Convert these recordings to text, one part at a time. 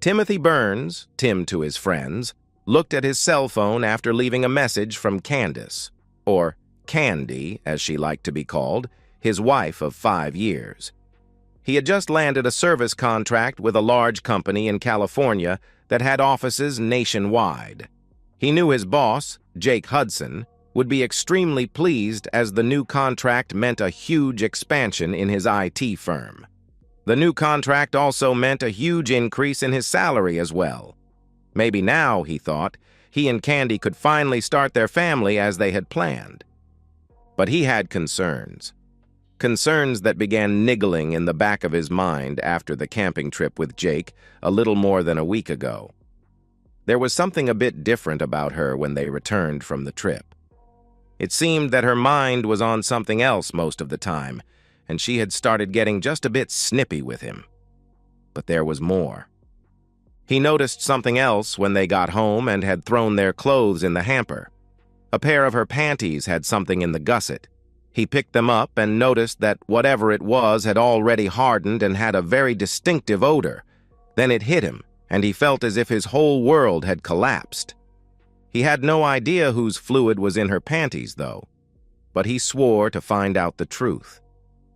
Timothy Burns, Tim to his friends, looked at his cell phone after leaving a message from Candace, or Candy, as she liked to be called, his wife of 5 years. He had just landed a service contract with a large company in California that had offices nationwide. He knew his boss, Jake Hudson, would be extremely pleased as the new contract meant a huge expansion in his IT firm. The new contract also meant a huge increase in his salary as well. Maybe now, he thought, he and Candy could finally start their family as they had planned. But he had concerns. Concerns that began niggling in the back of his mind after the camping trip with Jake a little more than a week ago. There was something a bit different about her when they returned from the trip. It seemed that her mind was on something else most of the time, and she had started getting just a bit snippy with him. But there was more. He noticed something else when they got home and had thrown their clothes in the hamper. A pair of her panties had something in the gusset. He picked them up and noticed that whatever it was had already hardened and had a very distinctive odor. Then it hit him, and he felt as if his whole world had collapsed. He had no idea whose fluid was in her panties, though, but he swore to find out the truth.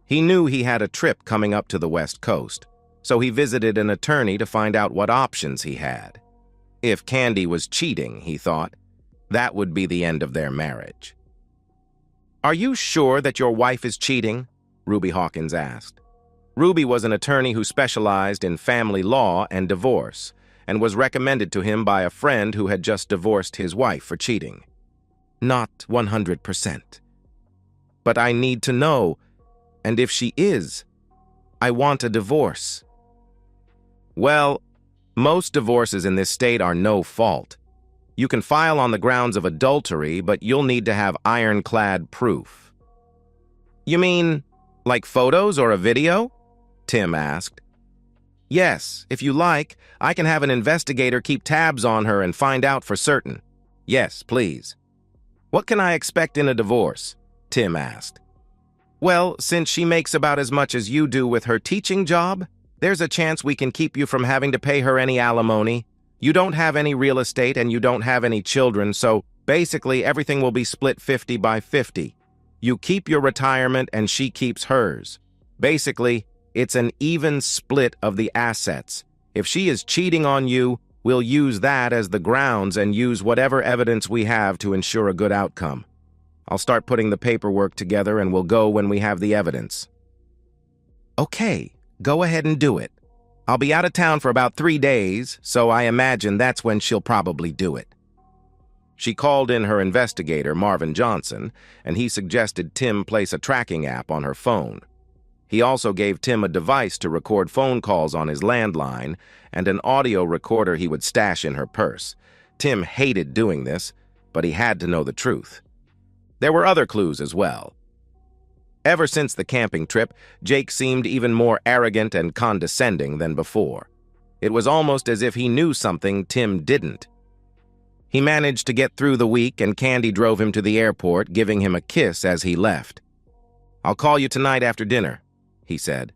He knew he had a trip coming up to the West Coast, so he visited an attorney to find out what options he had. If Candy was cheating, he thought, that would be the end of their marriage. "Are you sure that your wife is cheating?" Ruby Hawkins asked. Ruby was an attorney who specialized in family law and divorce, and was recommended to him by a friend who had just divorced his wife for cheating. "Not 100%. But I need to know, and if she is, I want a divorce." "Well, most divorces in this state are no fault. You can file on the grounds of adultery, but you'll need to have ironclad proof." "You mean, like photos or a video?" Tim asked. "Yes, if you like, I can have an investigator keep tabs on her and find out for certain." "Yes, please." "What can I expect in a divorce?" Tim asked. "Well, since she makes about as much as you do with her teaching job, there's a chance we can keep you from having to pay her any alimony. You don't have any real estate and you don't have any children, so basically everything will be split 50 by 50. You keep your retirement and she keeps hers. Basically, it's an even split of the assets. If she is cheating on you, we'll use that as the grounds and use whatever evidence we have to ensure a good outcome. I'll start putting the paperwork together and we'll go when we have the evidence." "Okay, go ahead and do it. I'll be out of town for about 3 days, so I imagine that's when she'll probably do it." She called in her investigator, Marvin Johnson, and he suggested Tim place a tracking app on her phone. He also gave Tim a device to record phone calls on his landline and an audio recorder he would stash in her purse. Tim hated doing this, but he had to know the truth. There were other clues as well. Ever since the camping trip, Jake seemed even more arrogant and condescending than before. It was almost as if he knew something Tim didn't. He managed to get through the week, and Candy drove him to the airport, giving him a kiss as he left. "I'll call you tonight after dinner," he said.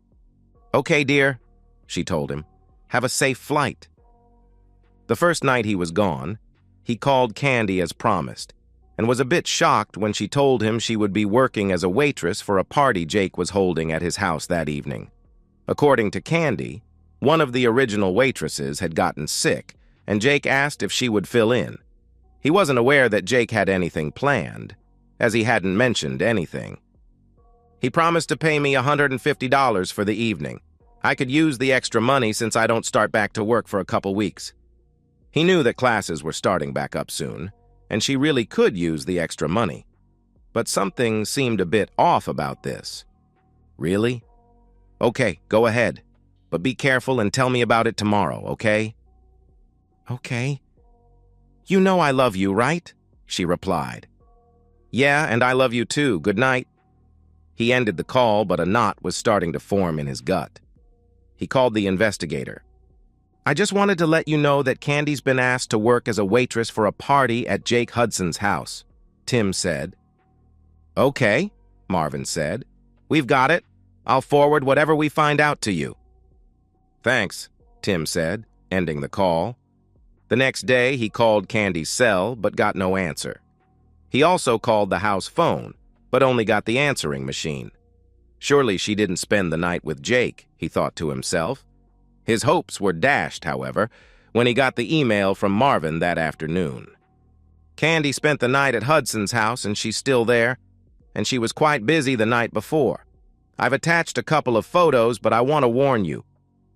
"Okay, dear," she told him. "Have a safe flight." The first night he was gone, he called Candy as promised, and was a bit shocked when she told him she would be working as a waitress for a party Jake was holding at his house that evening. According to Candy, one of the original waitresses had gotten sick, and Jake asked if she would fill in. He wasn't aware that Jake had anything planned, as he hadn't mentioned anything. "He promised to pay me $150 for the evening. I could use the extra money since I don't start back to work for a couple weeks." He knew that classes were starting back up soon, and she really could use the extra money. But something seemed a bit off about this. "Really? Okay, go ahead. But be careful and tell me about it tomorrow, okay?" "Okay. You know I love you, right?" she replied. "Yeah, and I love you too. Good night." He ended the call, but a knot was starting to form in his gut. He called the investigator. "I just wanted to let you know that Candy's been asked to work as a waitress for a party at Jake Hudson's house," Tim said. "Okay," Marvin said. "We've got it. I'll forward whatever we find out to you." "Thanks," Tim said. ending the call. The next day, he called Candy's cell, but got no answer. He also called the house phone, but only got the answering machine. Surely she didn't spend the night with Jake, he thought to himself. His hopes were dashed, however, when he got the email from Marvin that afternoon. Candy spent the night at Hudson's house, and she's still there, and she was quite busy the night before. I've attached a couple of photos, but I want to warn you.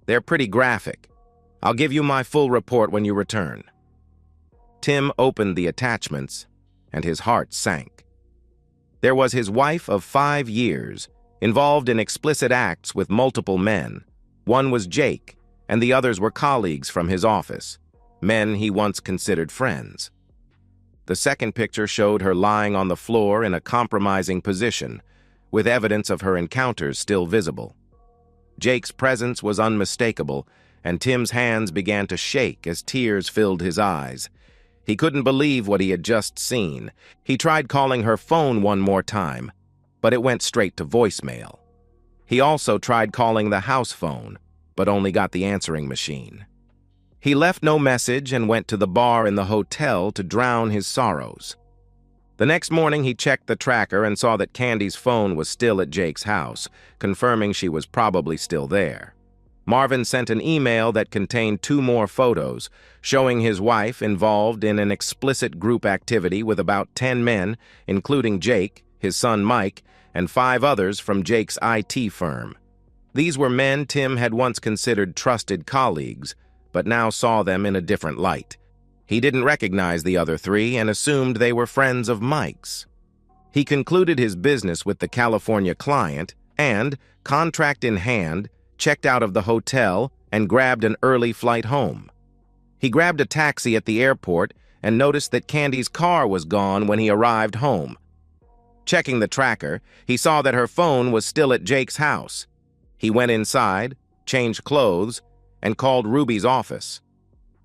They're pretty graphic. I'll give you my full report when you return. Tim opened the attachments, and his heart sank. There was his wife of 5 years, involved in explicit acts with multiple men. One was Jake, and the others were colleagues from his office, men he once considered friends. The second picture showed her lying on the floor in a compromising position, with evidence of her encounters still visible. Jake's presence was unmistakable, and Tim's hands began to shake as tears filled his eyes. He couldn't believe what he had just seen. He tried calling her phone one more time, but it went straight to voicemail. He also tried calling the house phone, but only got the answering machine. He left no message and went to the bar in the hotel to drown his sorrows. The next morning, he checked the tracker and saw that Candy's phone was still at Jake's house, confirming she was probably still there. Marvin sent an email that contained 2 more photos, showing his wife involved in an explicit group activity with about 10 men, including Jake, his son Mike, and 5 others from Jake's IT firm. These were men Tim had once considered trusted colleagues, but now saw them in a different light. He didn't recognize the other 3 and assumed they were friends of Mike's. He concluded his business with the California client and, contract in hand, checked out of the hotel and grabbed an early flight home. He grabbed a taxi at the airport and noticed that Candy's car was gone when he arrived home. Checking the tracker, he saw that her phone was still at Jake's house. He went inside, changed clothes, and called Ruby's office.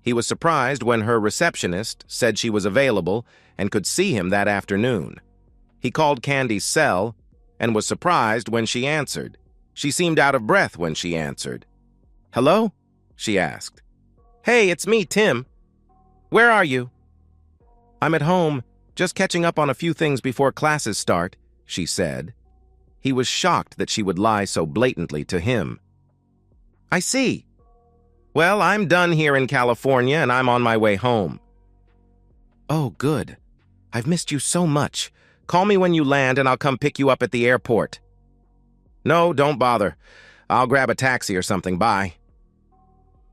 He was surprised when her receptionist said she was available and could see him that afternoon. He called Candy's cell and was surprised when she answered. She seemed out of breath when she answered. "Hello?" she asked. "Hey, it's me, Tim. Where are you?" "I'm at home, just catching up on a few things before classes start," she said. He was shocked that she would lie so blatantly to him. "I see. Well, I'm done here in California and I'm on my way home." "Oh, good. I've missed you so much. Call me when you land and I'll come pick you up at the airport." "No, don't bother. I'll grab a taxi or something. Bye."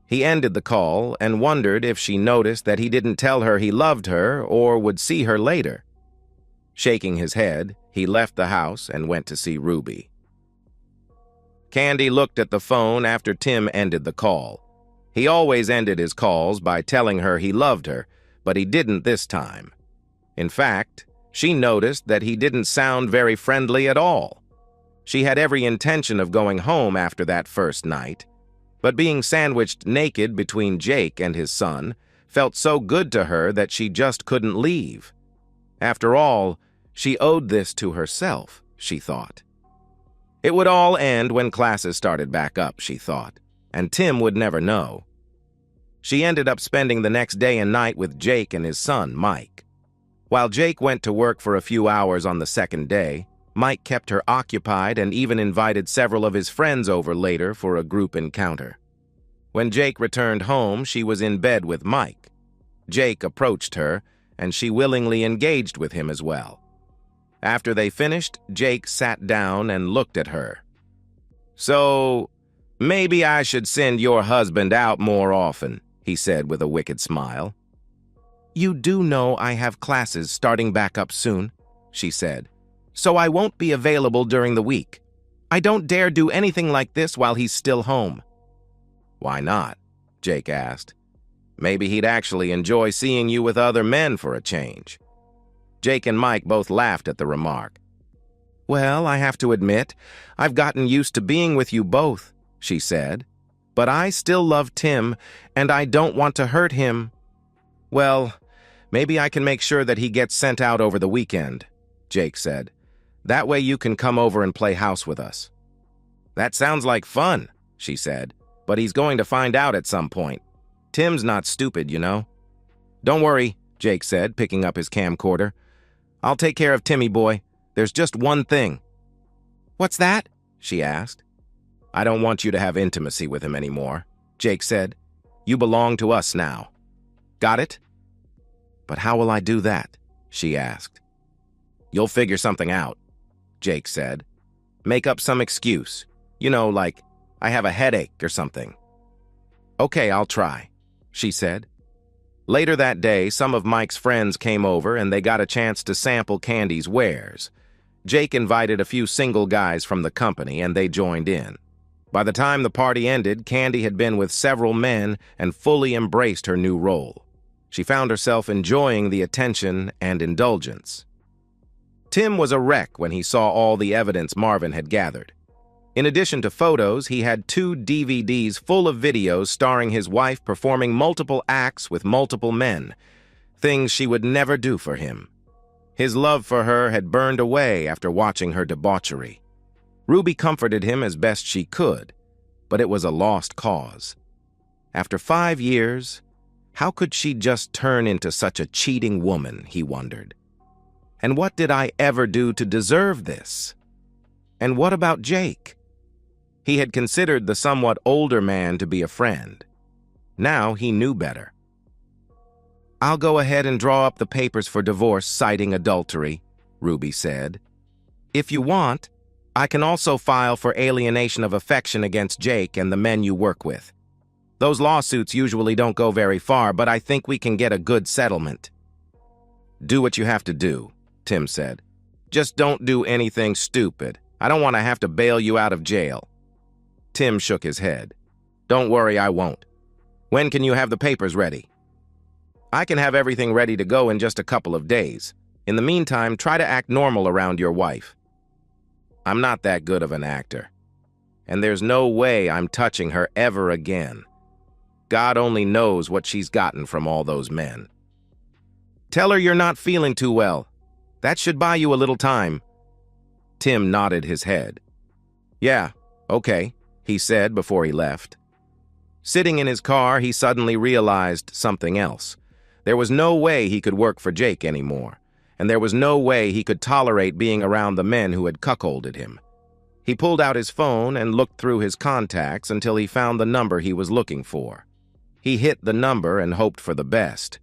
He ended the call and wondered if she noticed that he didn't tell her he loved her or would see her later. Shaking his head, he left the house and went to see Ruby. Candy looked at the phone after Tim ended the call. He always ended his calls by telling her he loved her, but he didn't this time. In fact, she noticed that he didn't sound very friendly at all. She had every intention of going home after that first night, but being sandwiched naked between Jake and his son felt so good to her that she just couldn't leave. After all, she owed this to herself, she thought. It would all end when classes started back up, she thought, and Tim would never know. She ended up spending the next day and night with Jake and his son, Mike. While Jake went to work for a few hours on the second day, Mike kept her occupied and even invited several of his friends over later for a group encounter. When Jake returned home, she was in bed with Mike. Jake approached her, and she willingly engaged with him as well. After they finished, Jake sat down and looked at her. "So, maybe I should send your husband out more often," he said with a wicked smile. "You do know I have classes starting back up soon," she said, "so I won't be available during the week. I don't dare do anything like this while he's still home." "Why not?" Jake asked. "Maybe he'd actually enjoy seeing you with other men for a change." Jake and Mike both laughed at the remark. "Well, I have to admit, I've gotten used to being with you both," she said. "But I still love Tim, and I don't want to hurt him." "Well, maybe I can make sure that he gets sent out over the weekend," Jake said. "That way you can come over and play house with us." "That sounds like fun," she said, "but he's going to find out at some point." Tim's not stupid, you know. Don't worry, Jake said, picking up his camcorder. I'll take care of Timmy boy. There's just one thing. What's that? She asked. I don't want you to have intimacy with him anymore, Jake said. You belong to us now. Got it? But how will I do that? She asked. You'll figure something out, Jake said. Make up some excuse. You know, like, I have a headache or something. Okay, I'll try, she said. Later that day, some of Mike's friends came over and they got a chance to sample Candy's wares. Jake invited a few single guys from the company and they joined in. By the time the party ended, Candy had been with several men and fully embraced her new role. She found herself enjoying the attention and indulgence. Tim was a wreck when he saw all the evidence Marvin had gathered. In addition to photos, he had 2 DVDs full of videos starring his wife performing multiple acts with multiple men, things she would never do for him. His love for her had burned away after watching her debauchery. Ruby comforted him as best she could, but it was a lost cause. After 5 years, how could she just turn into such a cheating woman, he wondered. And what did I ever do to deserve this? And what about Jake? He had considered the somewhat older man to be a friend. Now he knew better. I'll go ahead and draw up the papers for divorce citing adultery, Ruby said. If you want, I can also file for alienation of affection against Jake and the men you work with. Those lawsuits usually don't go very far, but I think we can get a good settlement. Do what you have to do, Tim said. Just don't do anything stupid. I don't want to have to bail you out of jail. Tim shook his head. Don't worry, I won't. When can you have the papers ready? I can have everything ready to go in just a couple of days. In the meantime, try to act normal around your wife. I'm not that good of an actor. And there's no way I'm touching her ever again. God only knows what she's gotten from all those men. Tell her you're not feeling too well. That should buy you a little time. Tim nodded his head. Yeah, okay, he said before he left. Sitting in his car, he suddenly realized something else. There was no way he could work for Jake anymore, and there was no way he could tolerate being around the men who had cuckolded him. He pulled out his phone and looked through his contacts until he found the number he was looking for. He hit the number and hoped for the best.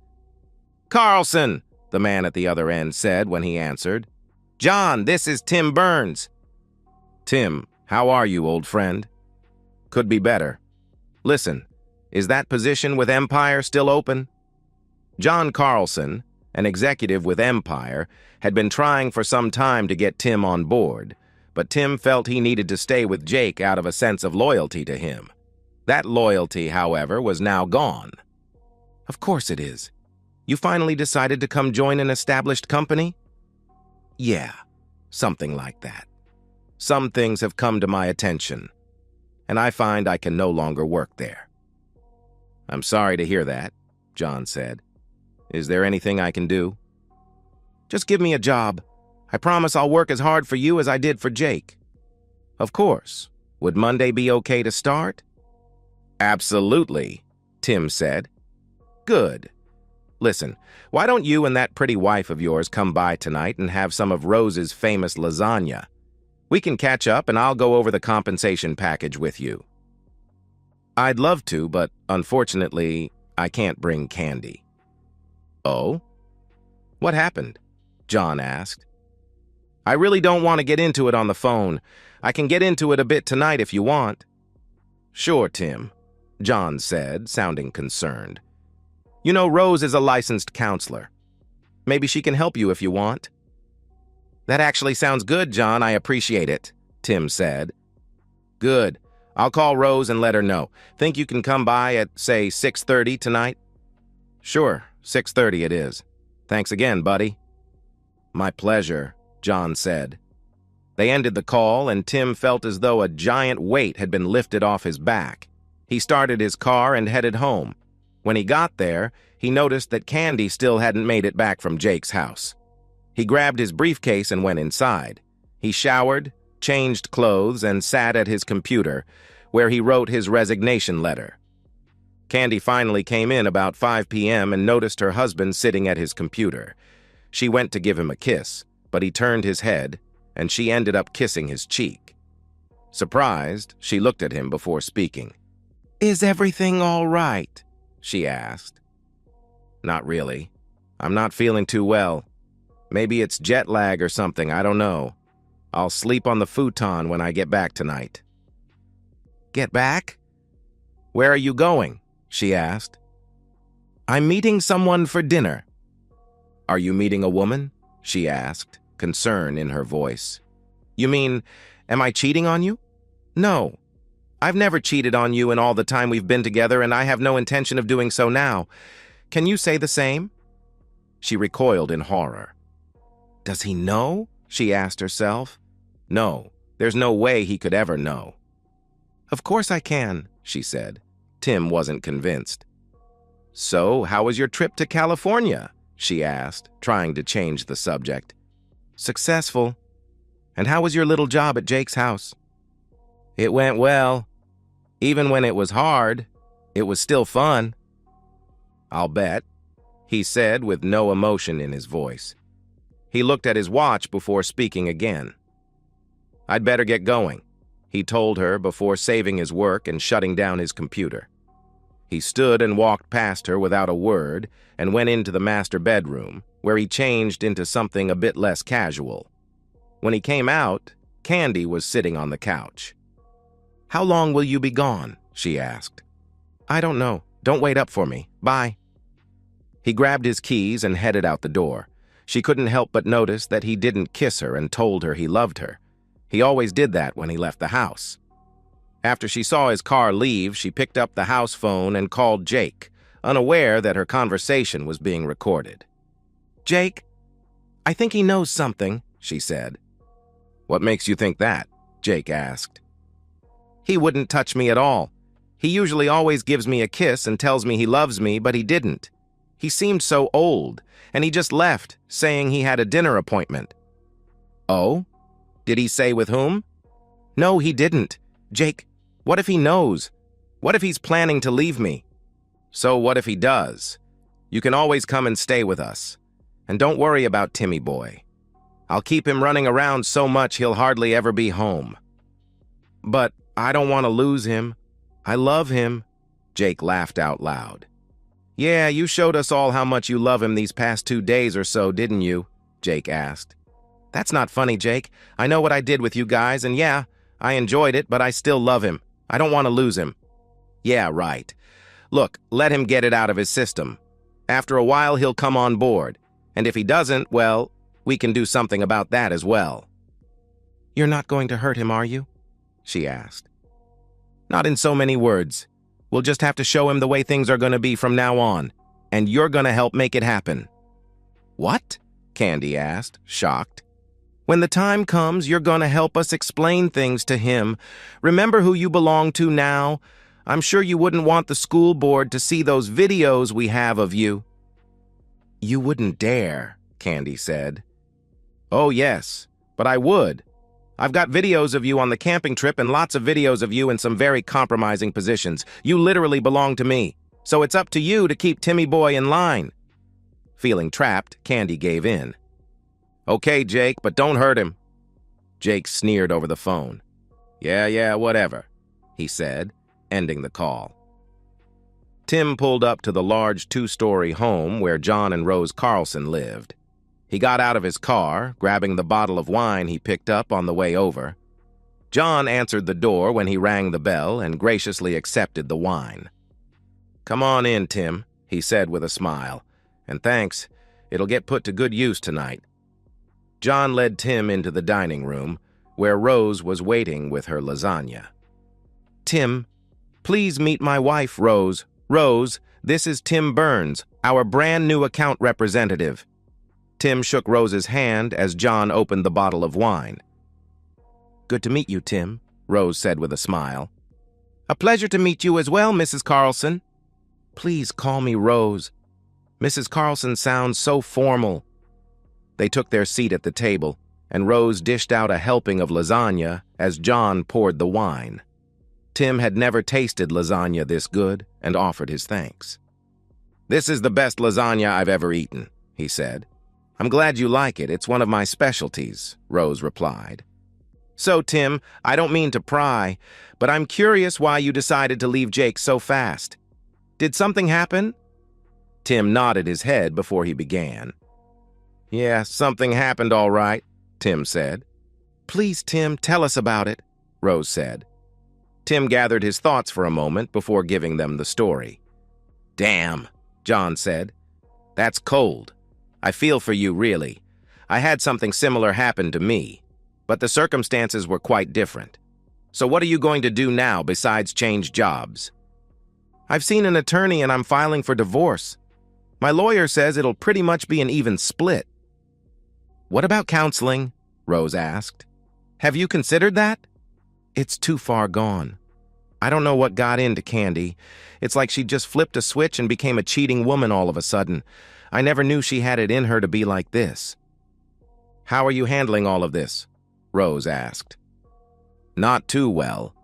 Carlson, the man at the other end said when he answered. John, this is Tim Burns. Tim, how are you, old friend? Could be better. Listen, is that position with Empire still open? John Carlson, an executive with Empire, had been trying for some time to get Tim on board, but Tim felt he needed to stay with Jake out of a sense of loyalty to him. That loyalty, however, was now gone. Of course it is. You finally decided to come join an established company? Yeah, something like that. Some things have come to my attention, and I find I can no longer work there. I'm sorry to hear that, John said. Is there anything I can do? Just give me a job. I promise I'll work as hard for you as I did for Jake. Of course. Would Monday be okay to start? Absolutely, Tim said. Good. Listen, why don't you and that pretty wife of yours come by tonight and have some of Rose's famous lasagna? We can catch up and I'll go over the compensation package with you. I'd love to, but unfortunately, I can't bring Candy. Oh? What happened? John asked. I really don't want to get into it on the phone. I can get into it a bit tonight if you want. Sure, Tim, John said, sounding concerned. You know, Rose is a licensed counselor. Maybe she can help you if you want. That actually sounds good, John. I appreciate it, Tim said. Good. I'll call Rose and let her know. Think you can come by at, say, 6:30 tonight? Sure, 6:30 it is. Thanks again, buddy. My pleasure, John said. They ended the call, and Tim felt as though a giant weight had been lifted off his back. He started his car and headed home. When he got there, he noticed that Candy still hadn't made it back from Jake's house. He grabbed his briefcase and went inside. He showered, changed clothes, and sat at his computer, where he wrote his resignation letter. Candy finally came in about 5 p.m. and noticed her husband sitting at his computer. She went to give him a kiss, but he turned his head, and she ended up kissing his cheek. Surprised, she looked at him before speaking. "Is everything all right?" she asked. "Not really. I'm not feeling too well. Maybe it's jet lag or something, I don't know. I'll sleep on the futon when I get back tonight." "Get back? Where are you going?" she asked. "I'm meeting someone for dinner." "Are you meeting a woman?" she asked, concern in her voice. "You mean, am I cheating on you?" "No. I've never cheated on you in all the time we've been together, and I have no intention of doing so now. Can you say the same?" She recoiled in horror. "Does he know?" she asked herself. No, there's no way he could ever know. "Of course I can," she said. Tim wasn't convinced. "So, how was your trip to California?" she asked, trying to change the subject. "Successful. And how was your little job at Jake's house?" "It went well. Even when it was hard, it was still fun." "I'll bet," he said with no emotion in his voice. He looked at his watch before speaking again. "I'd better get going," he told her before saving his work and shutting down his computer. He stood and walked past her without a word and went into the master bedroom, where he changed into something a bit less casual. When he came out, Candy was sitting on the couch. "How long will you be gone?" she asked. "I don't know. Don't wait up for me. Bye." He grabbed his keys and headed out the door. She couldn't help but notice that he didn't kiss her and told her he loved her. He always did that when he left the house. After she saw his car leave, she picked up the house phone and called Jake, unaware that her conversation was being recorded. "Jake, I think he knows something," she said. "What makes you think that?" Jake asked. "He wouldn't touch me at all. He usually always gives me a kiss and tells me he loves me, but he didn't. He seemed so old, and he just left, saying he had a dinner appointment." "Oh? Did he say with whom?" "No, he didn't. Jake, what if he knows? What if he's planning to leave me?" "So what if he does? You can always come and stay with us. And don't worry about Timmy boy. I'll keep him running around so much he'll hardly ever be home." "But I don't want to lose him. I love him." Jake laughed out loud. "Yeah, you showed us all how much you love him these past 2 days or so, didn't you?" Jake asked. "That's not funny, Jake. I know what I did with you guys, and yeah, I enjoyed it, but I still love him. I don't want to lose him." "Yeah, right. Look, let him get it out of his system. After a while, he'll come on board. And if he doesn't, well, we can do something about that as well." "You're not going to hurt him, are you?" she asked. "Not in so many words. We'll just have to show him the way things are going to be from now on. And you're going to help make it happen." "What?" Candy asked, shocked. "When the time comes, you're going to help us explain things to him. Remember who you belong to now. I'm sure you wouldn't want the school board to see those videos we have of you." "You wouldn't dare," Candy said. "Oh, yes, but I would. I've got videos of you on the camping trip and lots of videos of you in some very compromising positions. You literally belong to me, so it's up to you to keep Timmy boy in line." Feeling trapped, Candy gave in. "Okay, Jake, but don't hurt him." Jake sneered over the phone. Yeah, whatever," he said, ending the call. Tim pulled up to the large 2-story home where John and Rose Carlson lived. He got out of his car, grabbing the bottle of wine he picked up on the way over. John answered the door when he rang the bell and graciously accepted the wine. "Come on in, Tim," he said with a smile. "And thanks. It'll get put to good use tonight." John led Tim into the dining room, where Rose was waiting with her lasagna. "Tim, please meet my wife, Rose. Rose, this is Tim Burns, our brand new account representative." Tim shook Rose's hand as John opened the bottle of wine. "Good to meet you, Tim," Rose said with a smile. "A pleasure to meet you as well, Mrs. Carlson." "Please call me Rose. Mrs. Carlson sounds so formal." They took their seat at the table, and Rose dished out a helping of lasagna as John poured the wine. Tim had never tasted lasagna this good and offered his thanks. "This is the best lasagna I've ever eaten," he said. "I'm glad you like it. It's one of my specialties," Rose replied. "So, Tim, I don't mean to pry, but I'm curious why you decided to leave Jake so fast. Did something happen?" Tim nodded his head before he began. "Yeah, something happened all right," Tim said. "Please, Tim, tell us about it," Rose said. Tim gathered his thoughts for a moment before giving them the story. "Damn," John said. "That's cold. I feel for you, really. I had something similar happen to me, but the circumstances were quite different. So what are you going to do now besides change jobs?" "I've seen an attorney and I'm filing for divorce. My lawyer says it'll pretty much be an even split." "What about counseling?" Rose asked. "Have you considered that?" "It's too far gone. I don't know what got into Candy. It's like she just flipped a switch and became a cheating woman all of a sudden. I never knew she had it in her to be like this." "How are you handling all of this?" Rose asked. "Not too well.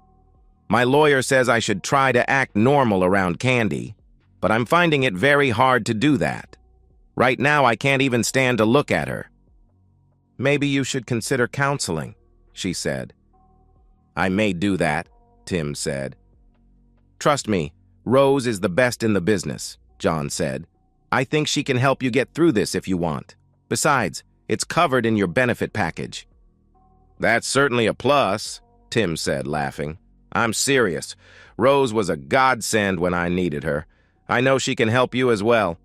My lawyer says I should try to act normal around Candy, but I'm finding it very hard to do that. Right now, I can't even stand to look at her." "Maybe you should consider counseling," she said. "I may do that," Tim said. "Trust me, Rose is the best in the business," John said. "I think she can help you get through this if you want. Besides, it's covered in your benefit package." "That's certainly a plus," Tim said, laughing. "I'm serious. Rose was a godsend when I needed her. I know she can help you as well."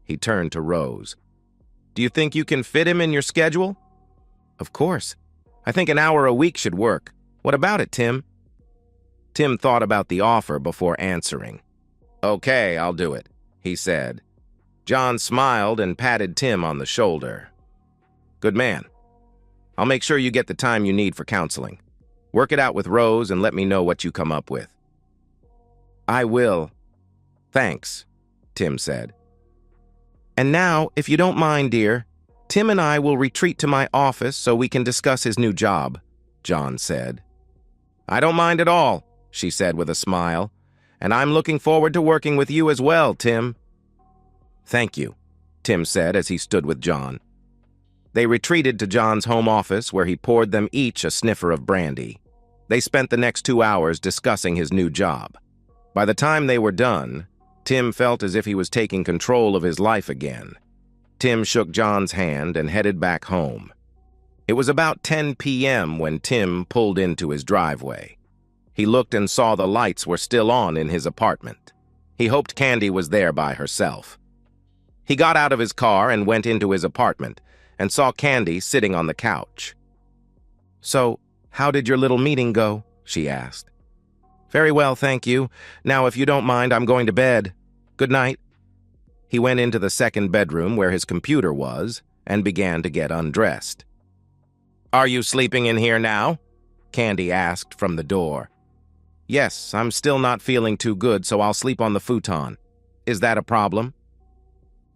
He turned to Rose. "Do you think you can fit him in your schedule?" "Of course. I think an hour a week should work. What about it, Tim?" Tim thought about the offer before answering. "Okay, I'll do it," he said. John smiled and patted Tim on the shoulder. "Good man. I'll make sure you get the time you need for counseling. Work it out with Rose and let me know what you come up with." "I will. Thanks," Tim said. "And now, if you don't mind, dear, Tim and I will retreat to my office so we can discuss his new job," John said. "I don't mind at all," she said with a smile. "And I'm looking forward to working with you as well, Tim." "Thank you," Tim said as he stood with John. They retreated to John's home office where he poured them each a sniffer of brandy. They spent the next 2 hours discussing his new job. By the time they were done, Tim felt as if he was taking control of his life again. Tim shook John's hand and headed back home. It was about 10 p.m. when Tim pulled into his driveway. He looked and saw the lights were still on in his apartment. He hoped Candy was there by herself. He got out of his car and went into his apartment and saw Candy sitting on the couch. "So, how did your little meeting go?" she asked. "Very well, thank you. Now, if you don't mind, I'm going to bed. Good night." He went into the second bedroom where his computer was and began to get undressed. "Are you sleeping in here now?" Candy asked from the door. "Yes, I'm still not feeling too good, so I'll sleep on the futon. Is that a problem?"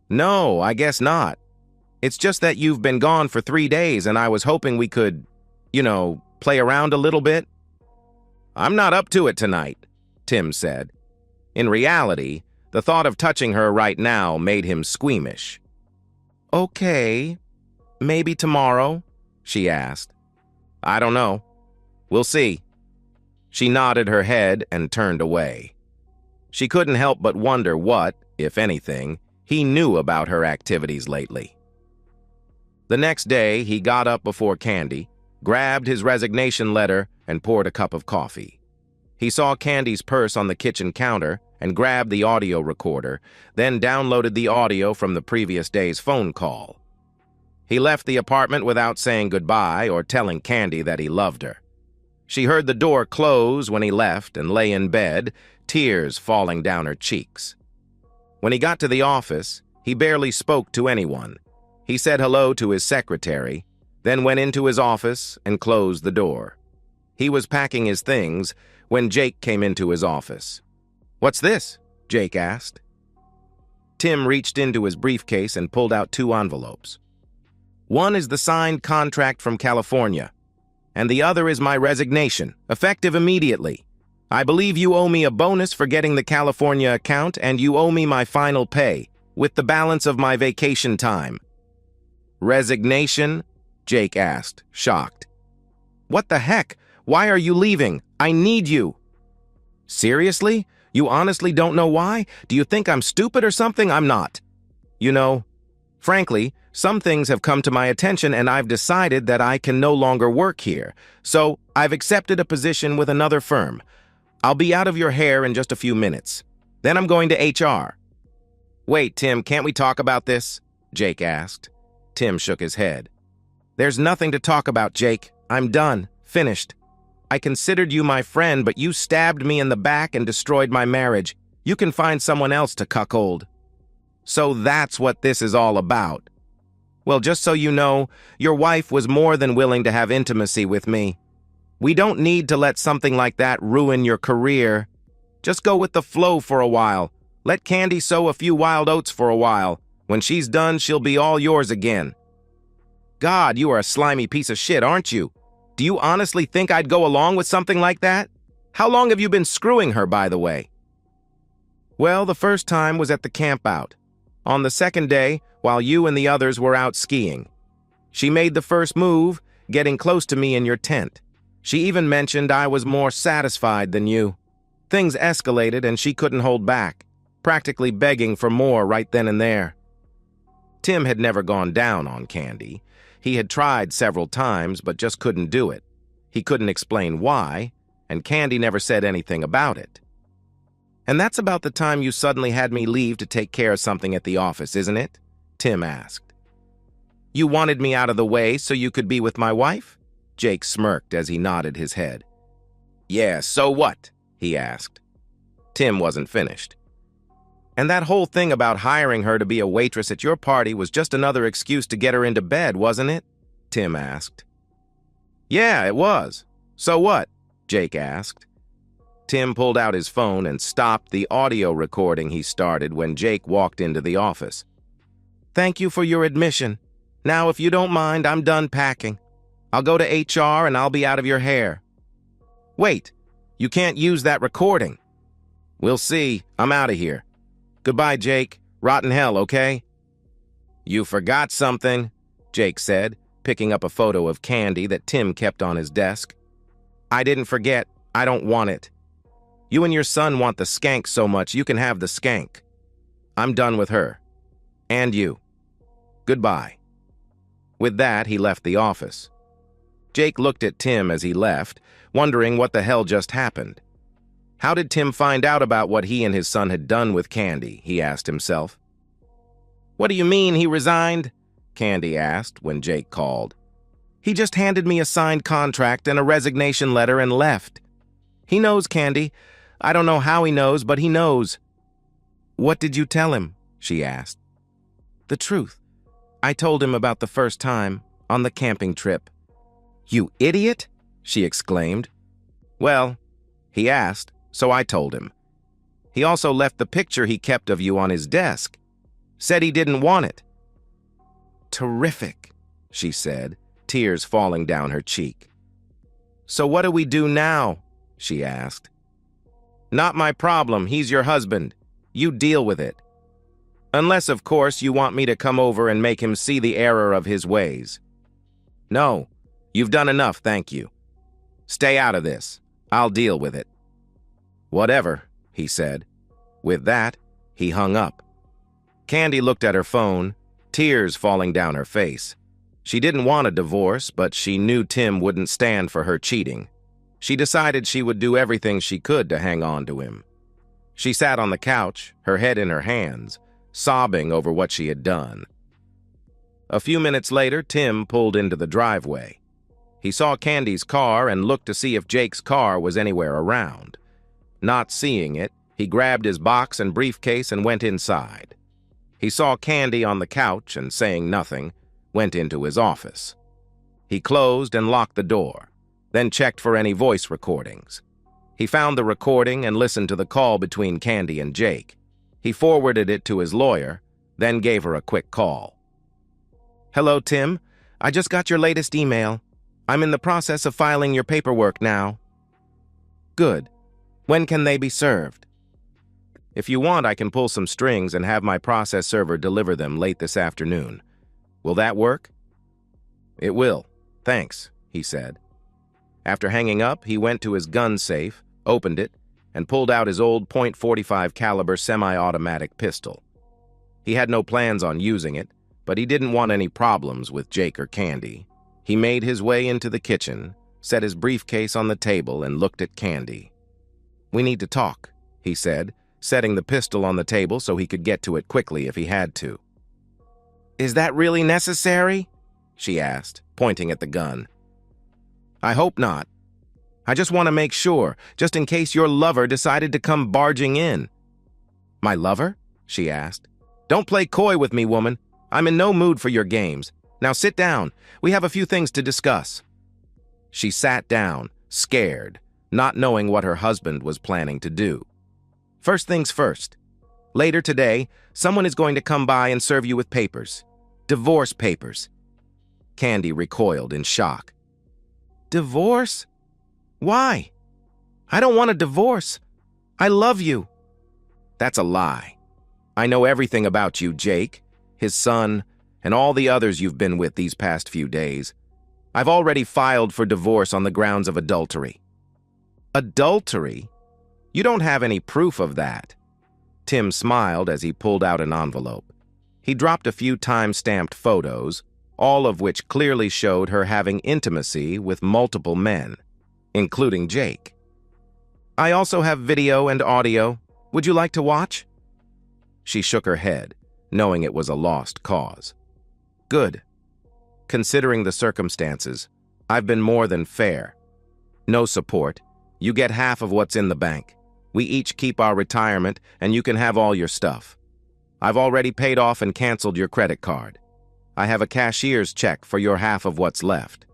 "No, I guess not. It's just that you've been gone for 3 days and I was hoping we could, play around a little bit." "I'm not up to it tonight," Tim said. In reality, the thought of touching her right now made him squeamish. "Okay, maybe tomorrow?" she asked. "I don't know. We'll see." She nodded her head and turned away. She couldn't help but wonder what, if anything, he knew about her activities lately. The next day, he got up before Candy, grabbed his resignation letter, and poured a cup of coffee. He saw Candy's purse on the kitchen counter and grabbed the audio recorder, then downloaded the audio from the previous day's phone call. He left the apartment without saying goodbye or telling Candy that he loved her. She heard the door close when he left and lay in bed, tears falling down her cheeks. When he got to the office, he barely spoke to anyone. He said hello to his secretary, then went into his office and closed the door. He was packing his things when Jake came into his office. "What's this?" Jake asked. Tim reached into his briefcase and pulled out 2 envelopes. "One is the signed contract from California, and the other is my resignation, effective immediately. I believe you owe me a bonus for getting the California account, and you owe me my final pay, with the balance of my vacation time." "Resignation?" Jake asked, shocked. "What the heck? Why are you leaving? I need you." "Seriously? You honestly don't know why? Do you think I'm stupid or something? I'm not. You know, frankly, some things have come to my attention and I've decided that I can no longer work here. So I've accepted a position with another firm. I'll be out of your hair in just a few minutes. Then I'm going to HR. "Wait, Tim, can't we talk about this?" Jake asked. Tim shook his head. "There's nothing to talk about, Jake. I'm done. Finished. I considered you my friend, but you stabbed me in the back and destroyed my marriage. You can find someone else to cuckold." "So that's what this is all about." "Well, just so you know, your wife was more than willing to have intimacy with me. We don't need to let something like that ruin your career. Just go with the flow for a while. Let Candy sow a few wild oats for a while. When she's done, she'll be all yours again." "God, you are a slimy piece of shit, aren't you? Do you honestly think I'd go along with something like that? How long have you been screwing her, by the way?" "Well, the first time was at the campout. On the second day, while you and the others were out skiing. She made the first move, getting close to me in your tent. She even mentioned I was more satisfied than you. Things escalated and she couldn't hold back, practically begging for more right then and there." Tim had never gone down on Candy. He had tried several times, but just couldn't do it. He couldn't explain why, and Candy never said anything about it. "And that's about the time you suddenly had me leave to take care of something at the office, isn't it?" Tim asked. "You wanted me out of the way so you could be with my wife?" Jake smirked as he nodded his head. "Yeah, so what?" he asked. Tim wasn't finished. "And that whole thing about hiring her to be a waitress at your party was just another excuse to get her into bed, wasn't it?" Tim asked. "Yeah, it was. So what?" Jake asked. Tim pulled out his phone and stopped the audio recording he started when Jake walked into the office. "Thank you for your admission. Now, if you don't mind, I'm done packing. I'll go to HR and I'll be out of your hair." "Wait, you can't use that recording." "We'll see. I'm out of here. Goodbye, Jake. Rotten hell, okay?" "You forgot something," Jake said, picking up a photo of Candy that Tim kept on his desk. "I didn't forget. I don't want it. You and your son want the skank so much you can have the skank. I'm done with her. And you. Goodbye." With that, he left the office. Jake looked at Tim as he left, wondering what the hell just happened. How did Tim find out about what he and his son had done with Candy, he asked himself. "What do you mean he resigned?" Candy asked when Jake called. "He just handed me a signed contract and a resignation letter and left. He knows, Candy. I don't know how he knows, but he knows." "What did you tell him?" she asked. "The truth. I told him about the first time, on the camping trip." "You idiot!" she exclaimed. "Well, he asked, so I told him. He also left the picture he kept of you on his desk. Said he didn't want it." "Terrific," she said, tears falling down her cheek. "So what do we do now?" she asked. "Not my problem. He's your husband. You deal with it. Unless, of course, you want me to come over and make him see the error of his ways." "No, you've done enough, thank you. Stay out of this. I'll deal with it." "Whatever," he said. With that, he hung up. Candy looked at her phone, tears falling down her face. She didn't want a divorce, but she knew Tim wouldn't stand for her cheating. She decided she would do everything she could to hang on to him. She sat on the couch, her head in her hands, sobbing over what she had done. A few minutes later, Tim pulled into the driveway. He saw Candy's car and looked to see if Jake's car was anywhere around. Not seeing it, he grabbed his box and briefcase and went inside. He saw Candy on the couch and, saying nothing, went into his office. He closed and locked the door, then checked for any voice recordings. He found the recording and listened to the call between Candy and Jake. He forwarded it to his lawyer, then gave her a quick call. "Hello, Tim. I just got your latest email. I'm in the process of filing your paperwork now." "Good. When can they be served? If you want, I can pull some strings and have my process server deliver them late this afternoon. Will that work? It will. Thanks, he said. After hanging up, he went to his gun safe, opened it, and pulled out his old .45 caliber semi-automatic pistol. He had no plans on using it, but he didn't want any problems with Jake or Candy. He made his way into the kitchen, set his briefcase on the table, and looked at Candy. "We need to talk," he said, setting the pistol on the table so he could get to it quickly if he had to. "Is that really necessary?" she asked, pointing at the gun. "I hope not. I just want to make sure, just in case your lover decided to come barging in." "My lover?" she asked. "Don't play coy with me, woman. I'm in no mood for your games. Now sit down. We have a few things to discuss." She sat down, scared, not knowing what her husband was planning to do. "First things first. Later today, someone is going to come by and serve you with papers. Divorce papers." Candy recoiled in shock. "Divorce? Why? I don't want a divorce. I love you." "That's a lie. I know everything about you, Jake, his son, and all the others you've been with these past few days. I've already filed for divorce on the grounds of adultery." "Adultery? You don't have any proof of that." Tim smiled as he pulled out an envelope. He dropped a few time-stamped photos, all of which clearly showed her having intimacy with multiple men, including Jake. "I also have video and audio. Would you like to watch?" She shook her head, knowing it was a lost cause. "Good. Considering the circumstances, I've been more than fair. No support. You get half of what's in the bank. We each keep our retirement, and you can have all your stuff. I've already paid off and canceled your credit card. I have a cashier's check for your half of what's left.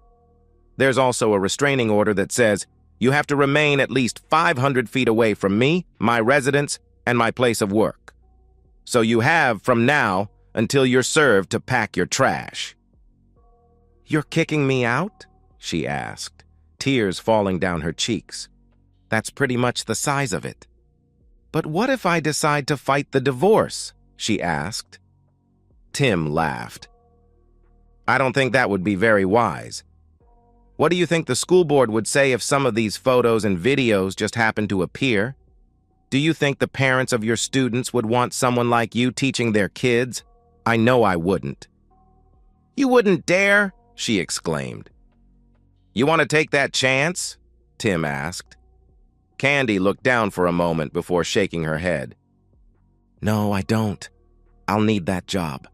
There's also a restraining order that says you have to remain at least 500 feet away from me, my residence, and my place of work. So you have from now until you're served to pack your trash." "You're kicking me out?" she asked, tears falling down her cheeks. "That's pretty much the size of it." "But what if I decide to fight the divorce?" she asked. Tim laughed. "I don't think that would be very wise. What do you think the school board would say if some of these photos and videos just happened to appear? Do you think the parents of your students would want someone like you teaching their kids? I know I wouldn't." "You wouldn't dare!" she exclaimed. "You want to take that chance?" Tim asked. Candy looked down for a moment before shaking her head. "No, I don't. I'll need that job."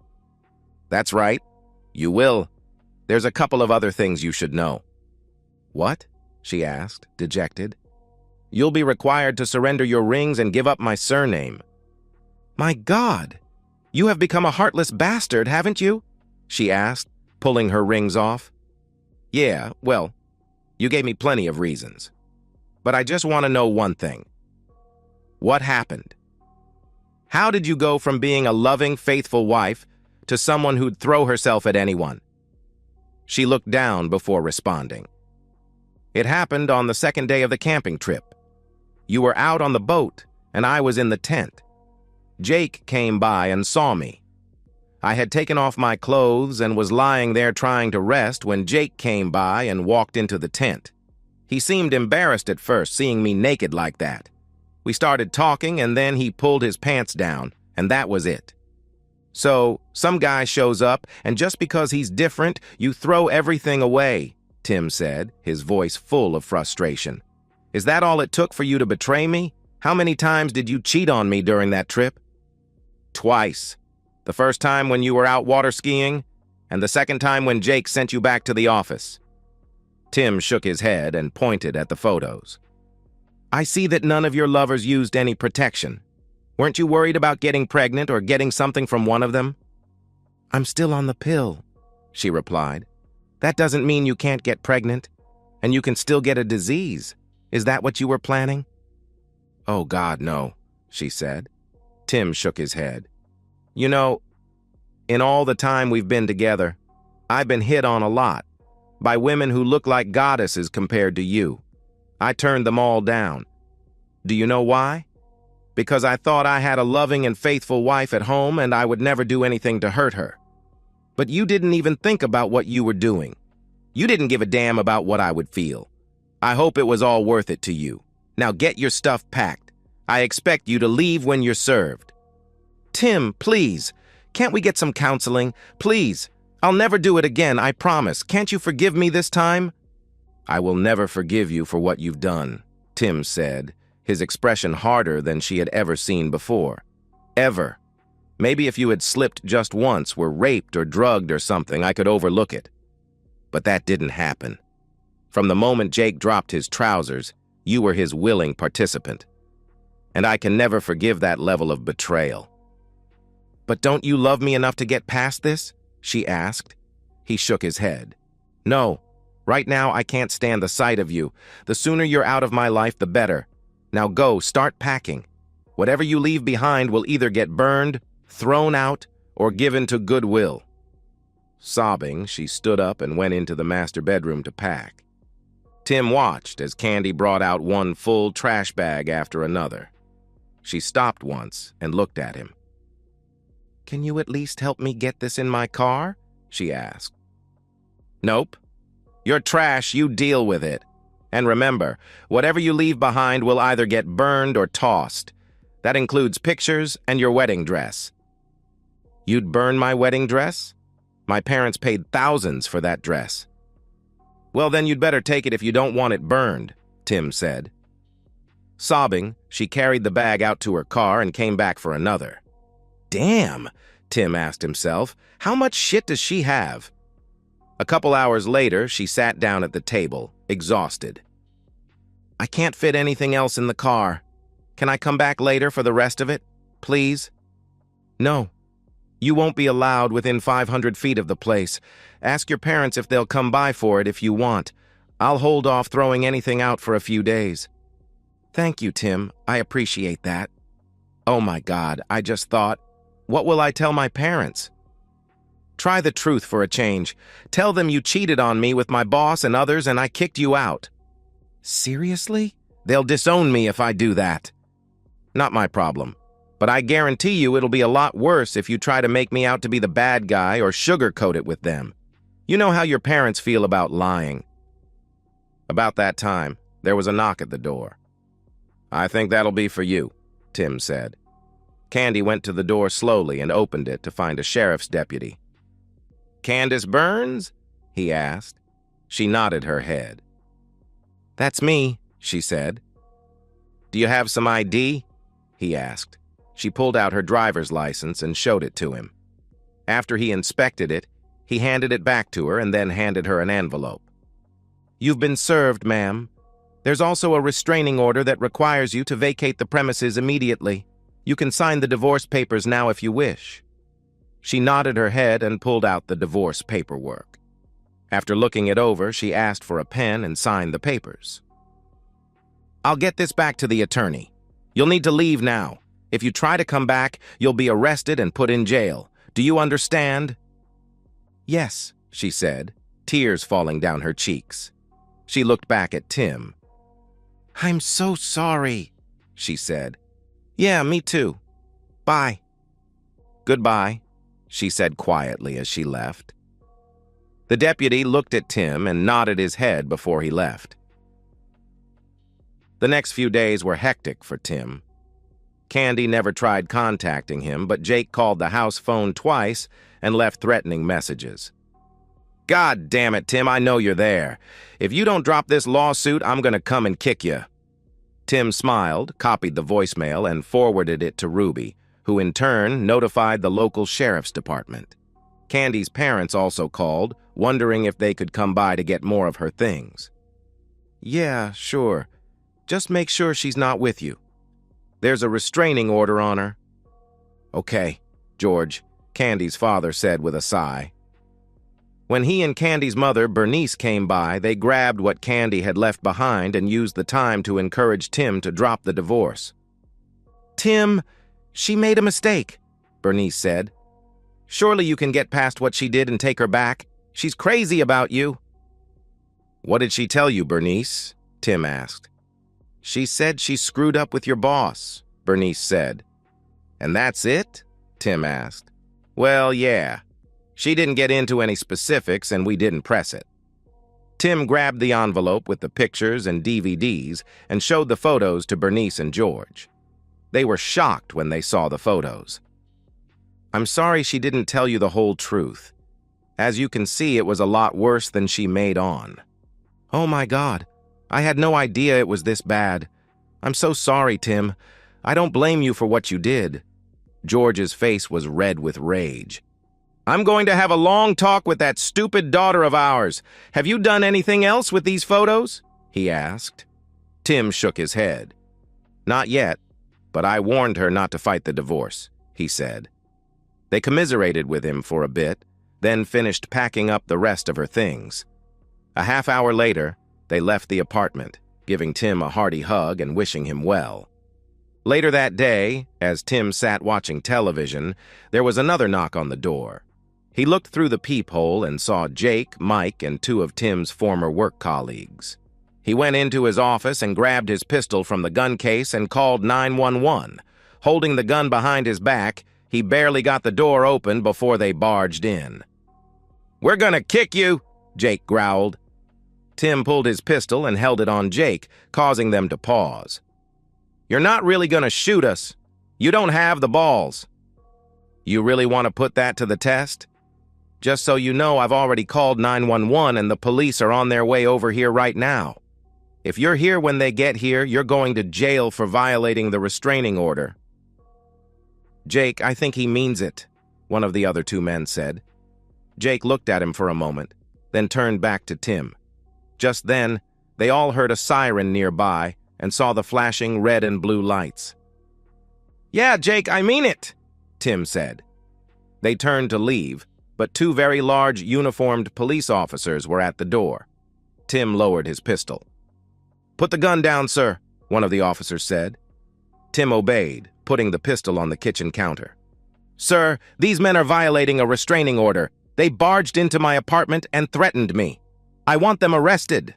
"That's right. You will. There's a couple of other things you should know." "What?" she asked, dejected. "You'll be required to surrender your rings and give up my surname." "My God! You have become a heartless bastard, haven't you?" she asked, pulling her rings off. "Yeah, well, you gave me plenty of reasons. But I just want to know one thing. What happened? How did you go from being a loving, faithful wife to someone who'd throw herself at anyone?" She looked down before responding. "It happened on the second day of the camping trip. You were out on the boat, and I was in the tent. Jake came by and saw me. I had taken off my clothes and was lying there trying to rest when Jake came by and walked into the tent. He seemed embarrassed at first, seeing me naked like that. We started talking, and then he pulled his pants down, and that was it. So, some guy shows up, and just because he's different, you throw everything away," Tim said, his voice full of frustration. "Is that all it took for you to betray me? How many times did you cheat on me during that trip?" "Twice. The first time when you were out water skiing, and the second time when Jake sent you back to the office." Tim shook his head and pointed at the photos. "I see that none of your lovers used any protection. Weren't you worried about getting pregnant or getting something from one of them?" "I'm still on the pill," she replied. "That doesn't mean you can't get pregnant, and you can still get a disease. Is that what you were planning?" "Oh, God, no," she said. Tim shook his head. "You know, in all the time we've been together, I've been hit on a lot by women who look like goddesses compared to you. I turned them all down. Do you know why? Because I thought I had a loving and faithful wife at home and I would never do anything to hurt her. But you didn't even think about what you were doing. You didn't give a damn about what I would feel. I hope it was all worth it to you. Now get your stuff packed. I expect you to leave when you're served. Tim, please. Can't we get some counseling? Please. I'll never do it again, I promise. Can't you forgive me this time? I will never forgive you for what you've done, Tim said, his expression harder than she had ever seen before. Ever. Maybe if you had slipped just once, were raped or drugged or something, I could overlook it. But that didn't happen. From the moment Jake dropped his trousers, you were his willing participant. And I can never forgive that level of betrayal. But don't you love me enough to get past this? She asked. He shook his head. No, right now I can't stand the sight of you. The sooner you're out of my life, the better. Now go, start packing. Whatever you leave behind will either get burned, thrown out, or given to goodwill. Sobbing, she stood up and went into the master bedroom to pack. Tim watched as Candy brought out one full trash bag after another. She stopped once and looked at him. Can you at least help me get this in my car? She asked. Nope. You're trash, you deal with it. And remember, whatever you leave behind will either get burned or tossed. That includes pictures and your wedding dress. You'd burn my wedding dress? My parents paid thousands for that dress. Well, then you'd better take it if you don't want it burned, Tim said. Sobbing, she carried the bag out to her car and came back for another. Damn, Tim asked himself, how much shit does she have? A couple hours later, she sat down at the table, exhausted. I can't fit anything else in the car. Can I come back later for the rest of it, please? No. You won't be allowed within 500 feet of the place. Ask your parents if they'll come by for it if you want. I'll hold off throwing anything out for a few days. Thank you, Tim. I appreciate that. Oh my God, I just thought, what will I tell my parents? Try the truth for a change. Tell them you cheated on me with my boss and others and I kicked you out. Seriously? They'll disown me if I do that. Not my problem. But I guarantee you it'll be a lot worse if you try to make me out to be the bad guy or sugarcoat it with them. You know how your parents feel about lying. About that time, there was a knock at the door. I think that'll be for you, Tim said. Candy went to the door slowly and opened it to find a sheriff's deputy. Candace Burns? He asked. She nodded her head. That's me, she said. Do you have some ID? He asked. She pulled out her driver's license and showed it to him. After he inspected it, he handed it back to her and then handed her an envelope. You've been served, ma'am. There's also a restraining order that requires you to vacate the premises immediately. You can sign the divorce papers now if you wish. She nodded her head and pulled out the divorce paperwork. After looking it over, she asked for a pen and signed the papers. I'll get this back to the attorney. You'll need to leave now. If you try to come back, you'll be arrested and put in jail. Do you understand? Yes, she said, tears falling down her cheeks. She looked back at Tim. I'm so sorry, she said. Yeah, me too. Bye. Goodbye, she said quietly as she left. The deputy looked at Tim and nodded his head before he left. The next few days were hectic for Tim. Candy never tried contacting him, but Jake called the house phone twice and left threatening messages. God damn it, Tim, I know you're there. If you don't drop this lawsuit, I'm gonna come and kick you. Tim smiled, copied the voicemail, and forwarded it to Ruby, who in turn notified the local sheriff's department. Candy's parents also called, wondering if they could come by to get more of her things. Yeah, sure. Just make sure she's not with you. There's a restraining order on her. Okay, George, Candy's father said with a sigh. When he and Candy's mother, Bernice, came by, they grabbed what Candy had left behind and used the time to encourage Tim to drop the divorce. Tim, she made a mistake, Bernice said. Surely you can get past what she did and take her back. She's crazy about you. What did she tell you, Bernice? Tim asked. She said she screwed up with your boss, Bernice said. And that's it? Tim asked. Well, yeah. She didn't get into any specifics and we didn't press it. Tim grabbed the envelope with the pictures and DVDs and showed the photos to Bernice and George. They were shocked when they saw the photos. I'm sorry she didn't tell you the whole truth. As you can see, it was a lot worse than she made on. Oh my God, I had no idea it was this bad. I'm so sorry, Tim. I don't blame you for what you did. George's face was red with rage. I'm going to have a long talk with that stupid daughter of ours. Have you done anything else with these photos? He asked. Tim shook his head. Not yet, but I warned her not to fight the divorce, he said. They commiserated with him for a bit, then finished packing up the rest of her things. A half hour later, they left the apartment, giving Tim a hearty hug and wishing him well. Later that day, as Tim sat watching television, there was another knock on the door. He looked through the peephole and saw Jake, Mike, and two of Tim's former work colleagues. He went into his office and grabbed his pistol from the gun case and called 911. Holding the gun behind his back, he barely got the door open before they barged in. "We're gonna kick you," Jake growled. Tim pulled his pistol and held it on Jake, causing them to pause. "You're not really gonna shoot us. You don't have the balls." "You really want to put that to the test? Just so you know, I've already called 911 and the police are on their way over here right now. If you're here when they get here, you're going to jail for violating the restraining order." "Jake, I think he means it," one of the other two men said. Jake looked at him for a moment, then turned back to Tim. Just then, they all heard a siren nearby and saw the flashing red and blue lights. "Yeah, Jake, I mean it," Tim said. They turned to leave, but two very large uniformed police officers were at the door. Tim lowered his pistol. "Put the gun down, sir," one of the officers said. Tim obeyed, putting the pistol on the kitchen counter. "Sir, these men are violating a restraining order. They barged into my apartment and threatened me. I want them arrested."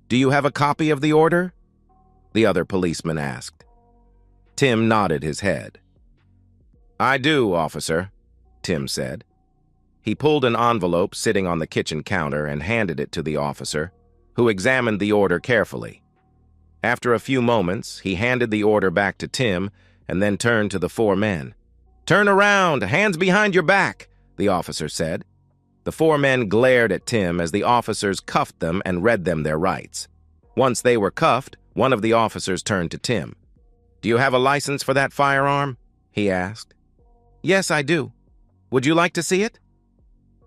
"Do you have a copy of the order?" the other policeman asked. Tim nodded his head. "I do, officer," Tim said. He pulled an envelope sitting on the kitchen counter and handed it to the officer, who examined the order carefully. After a few moments, he handed the order back to Tim and then turned to the four men. "Turn around, hands behind your back," the officer said. The four men glared at Tim as the officers cuffed them and read them their rights. Once they were cuffed, one of the officers turned to Tim. "Do you have a license for that firearm?" he asked. "Yes, I do. Would you like to see it?"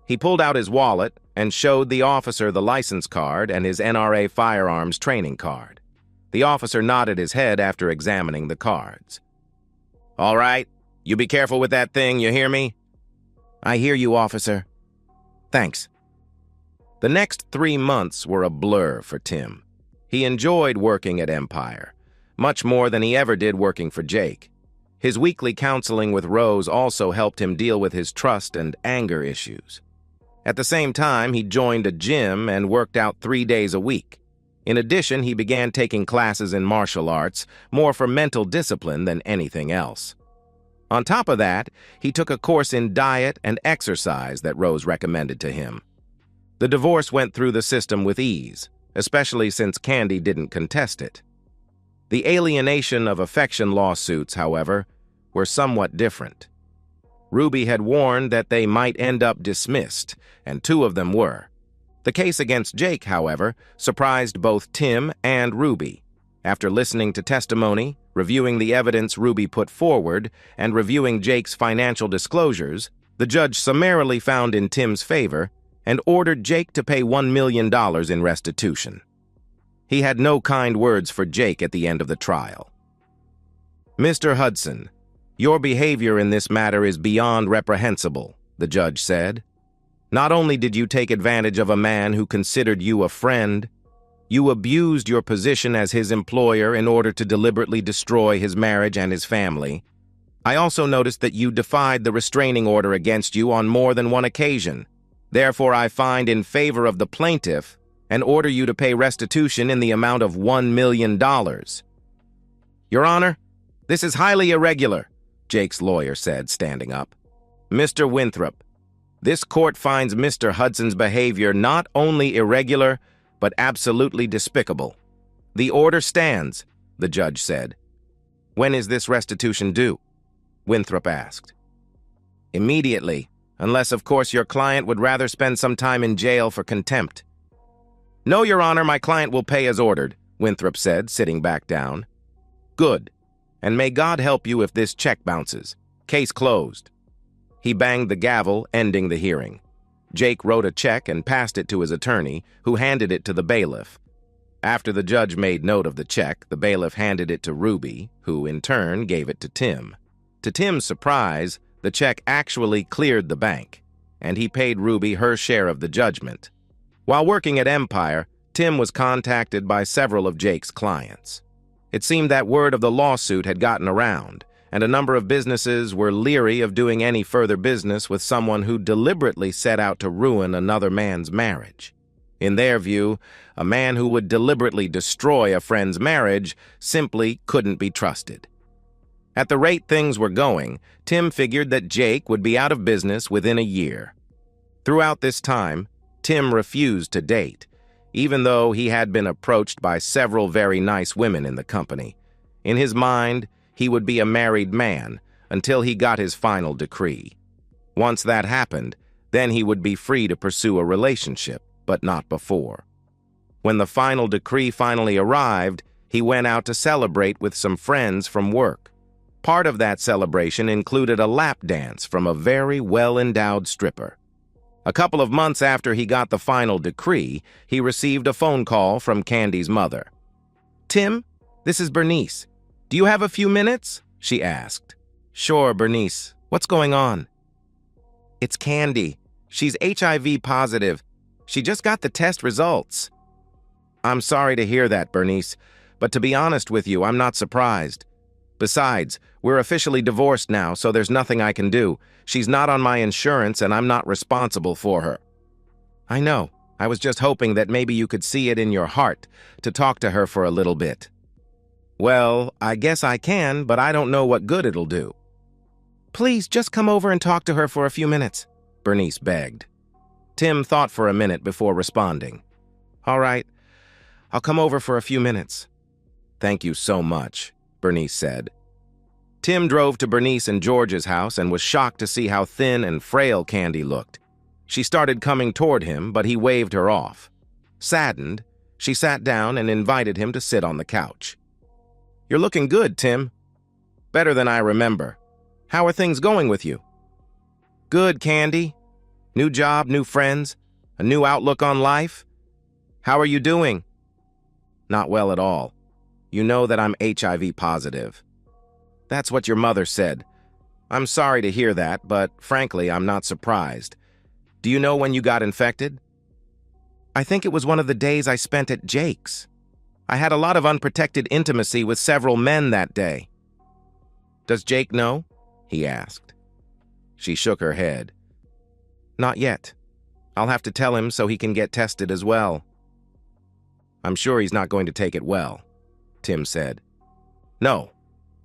He pulled out his wallet and showed the officer the license card and his NRA firearms training card. The officer nodded his head after examining the cards. "All right, you be careful with that thing, you hear me?" "I hear you, officer." "Thanks." The next 3 months were a blur for Tim. He enjoyed working at Empire, much more than he ever did working for Jake. His weekly counseling with Rose also helped him deal with his trust and anger issues. At the same time, he joined a gym and worked out 3 days a week. In addition, he began taking classes in martial arts, more for mental discipline than anything else. On top of that, he took a course in diet and exercise that Rose recommended to him. The divorce went through the system with ease, especially since Candy didn't contest it. The alienation of affection lawsuits, however, were somewhat different. Ruby had warned that they might end up dismissed, and 2 of them were. The case against Jake, however, surprised both Tim and Ruby. After listening to testimony, reviewing the evidence Ruby put forward, and reviewing Jake's financial disclosures, the judge summarily found in Tim's favor and ordered Jake to pay $1 million in restitution. He had no kind words for Jake at the end of the trial. "Mr. Hudson, your behavior in this matter is beyond reprehensible," the judge said. "Not only did you take advantage of a man who considered you a friend, you abused your position as his employer in order to deliberately destroy his marriage and his family. I also noticed that you defied the restraining order against you on more than one occasion. Therefore, I find in favor of the plaintiff and order you to pay restitution in the amount of $1 million. Your Honor, this is highly irregular, Jake's lawyer said, standing up. Mr. Winthrop, this court finds Mr. Hudson's behavior not only irregular, but absolutely despicable. The order stands, the judge said. When is this restitution due? Winthrop asked. Immediately, unless of course your client would rather spend some time in jail for contempt. No, Your Honor, my client will pay as ordered, Winthrop said, sitting back down. Good, and may God help you if this check bounces. Case closed. He banged the gavel, ending the hearing. Jake wrote a check and passed it to his attorney, who handed it to the bailiff. After the judge made note of the check, the bailiff handed it to Ruby, who in turn gave it to Tim. To Tim's surprise, the check actually cleared the bank, and he paid Ruby her share of the judgment. While working at Empire, Tim was contacted by several of Jake's clients. It seemed that word of the lawsuit had gotten around, and a number of businesses were leery of doing any further business with someone who deliberately set out to ruin another man's marriage. In their view, a man who would deliberately destroy a friend's marriage simply couldn't be trusted. At the rate things were going, Tim figured that Jake would be out of business within a year. Throughout this time, Tim refused to date, even though he had been approached by several very nice women in the company. In his mind, he would be a married man until he got his final decree. Once that happened, then he would be free to pursue a relationship, but not before. When the final decree finally arrived, he went out to celebrate with some friends from work. Part of that celebration included a lap dance from a very well-endowed stripper. A couple of months after he got the final decree, he received a phone call from Candy's mother. Tim, this is Bernice. Do you have a few minutes? She asked. Sure, Bernice. What's going on? It's Candy. She's HIV positive. She just got the test results. I'm sorry to hear that, Bernice, but to be honest with you, I'm not surprised. Besides, we're officially divorced now, so there's nothing I can do. She's not on my insurance, and I'm not responsible for her. I know. I was just hoping that maybe you could see it in your heart to talk to her for a little bit. Well, I guess I can, but I don't know what good it'll do. Please, just come over and talk to her for a few minutes, Bernice begged. Tim thought for a minute before responding. All right, I'll come over for a few minutes. Thank you so much, Bernice said. Tim drove to Bernice and George's house and was shocked to see how thin and frail Candy looked. She started coming toward him, but he waved her off. Saddened, she sat down and invited him to sit on the couch. You're looking good, Tim. Better than I remember. How are things going with you? Good, Candy. New job, new friends, a new outlook on life. How are you doing? Not well at all. You know that I'm HIV positive. That's what your mother said. I'm sorry to hear that, but frankly, I'm not surprised. Do you know when you got infected? I think it was one of the days I spent at Jake's. I had a lot of unprotected intimacy with several men that day. Does Jake know? He asked. She shook her head. Not yet. I'll have to tell him so he can get tested as well. I'm sure he's not going to take it well, Tim said. No,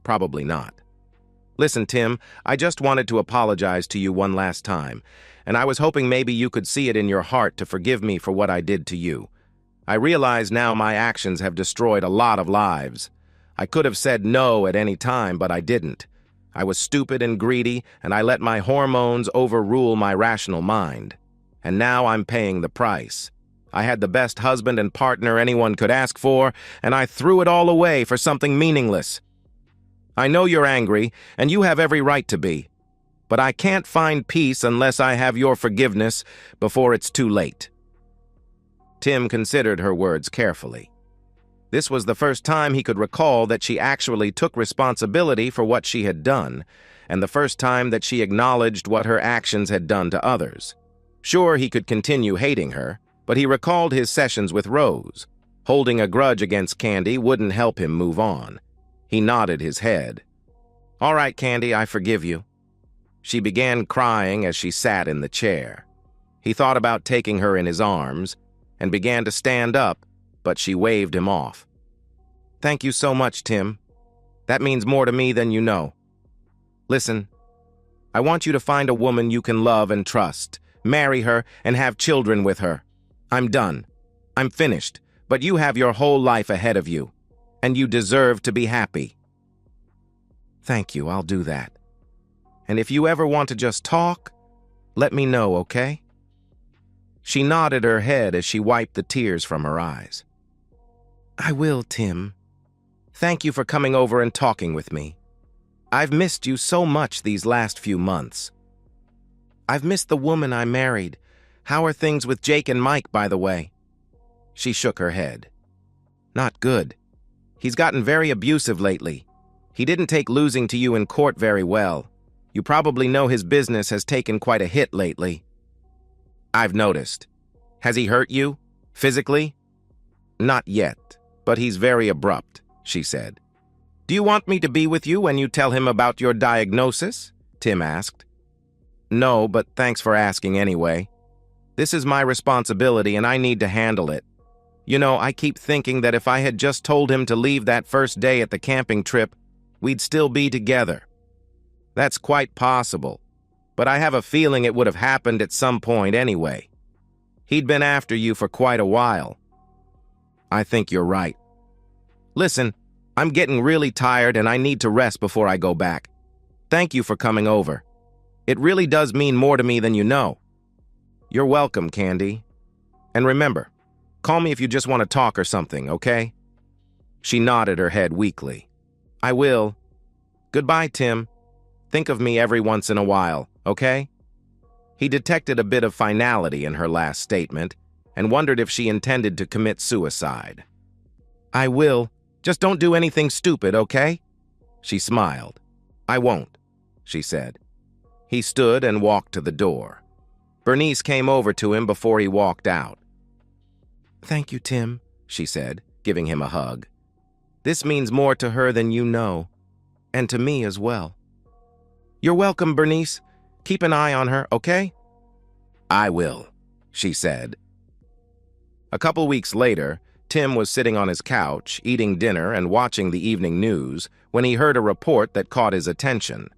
probably not. Listen, Tim, I just wanted to apologize to you one last time, and I was hoping maybe you could see it in your heart to forgive me for what I did to you. I realize now my actions have destroyed a lot of lives. I could have said no at any time, but I didn't. I was stupid and greedy, and I let my hormones overrule my rational mind. And now I'm paying the price. I had the best husband and partner anyone could ask for, and I threw it all away for something meaningless. I know you're angry, and you have every right to be. But I can't find peace unless I have your forgiveness before it's too late. Tim considered her words carefully. This was the first time he could recall that she actually took responsibility for what she had done, and the first time that she acknowledged what her actions had done to others. Sure, he could continue hating her, but he recalled his sessions with Rose. Holding a grudge against Candy wouldn't help him move on. He nodded his head. All right, Candy, I forgive you. She began crying as she sat in the chair. He thought about taking her in his arms, and began to stand up, but she waved him off. "Thank you so much, Tim. That means more to me than you know. Listen, I want you to find a woman you can love and trust, marry her, and have children with her. I'm done. I'm finished, but you have your whole life ahead of you, and you deserve to be happy." "Thank you, I'll do that. And if you ever want to just talk, let me know, okay?" She nodded her head as she wiped the tears from her eyes. "I will, Tim. Thank you for coming over and talking with me. I've missed you so much these last few months. I've missed the woman I married. How are things with Jake and Mike, by the way?" She shook her head. "Not good. He's gotten very abusive lately. He didn't take losing to you in court very well. You probably know his business has taken quite a hit lately." "I've noticed. Has he hurt you? Physically?" "Not yet, but he's very abrupt," she said. "Do you want me to be with you when you tell him about your diagnosis?" Tim asked. "No, but thanks for asking anyway. This is my responsibility and I need to handle it. You know, I keep thinking that if I had just told him to leave that first day at the camping trip, we'd still be together. That's quite possible, but I have a feeling it would have happened at some point anyway. He'd been after you for quite a while." "I think you're right. Listen, I'm getting really tired and I need to rest before I go back. Thank you for coming over. It really does mean more to me than you know." "You're welcome, Candy. And remember, call me if you just want to talk or something, okay?" She nodded her head weakly. "I will. Goodbye, Tim. Think of me every once in a while, okay?" He detected a bit of finality in her last statement and wondered if she intended to commit suicide. "I will. Just don't do anything stupid, okay?" She smiled. "I won't," she said. He stood and walked to the door. Bernice came over to him before he walked out. "Thank you, Tim," she said, giving him a hug. "This means more to her than you know, and to me as well." "You're welcome, Bernice. Keep an eye on her, okay?" "I will," she said. A couple weeks later, Tim was sitting on his couch, eating dinner and watching the evening news, when he heard a report that caught his attention.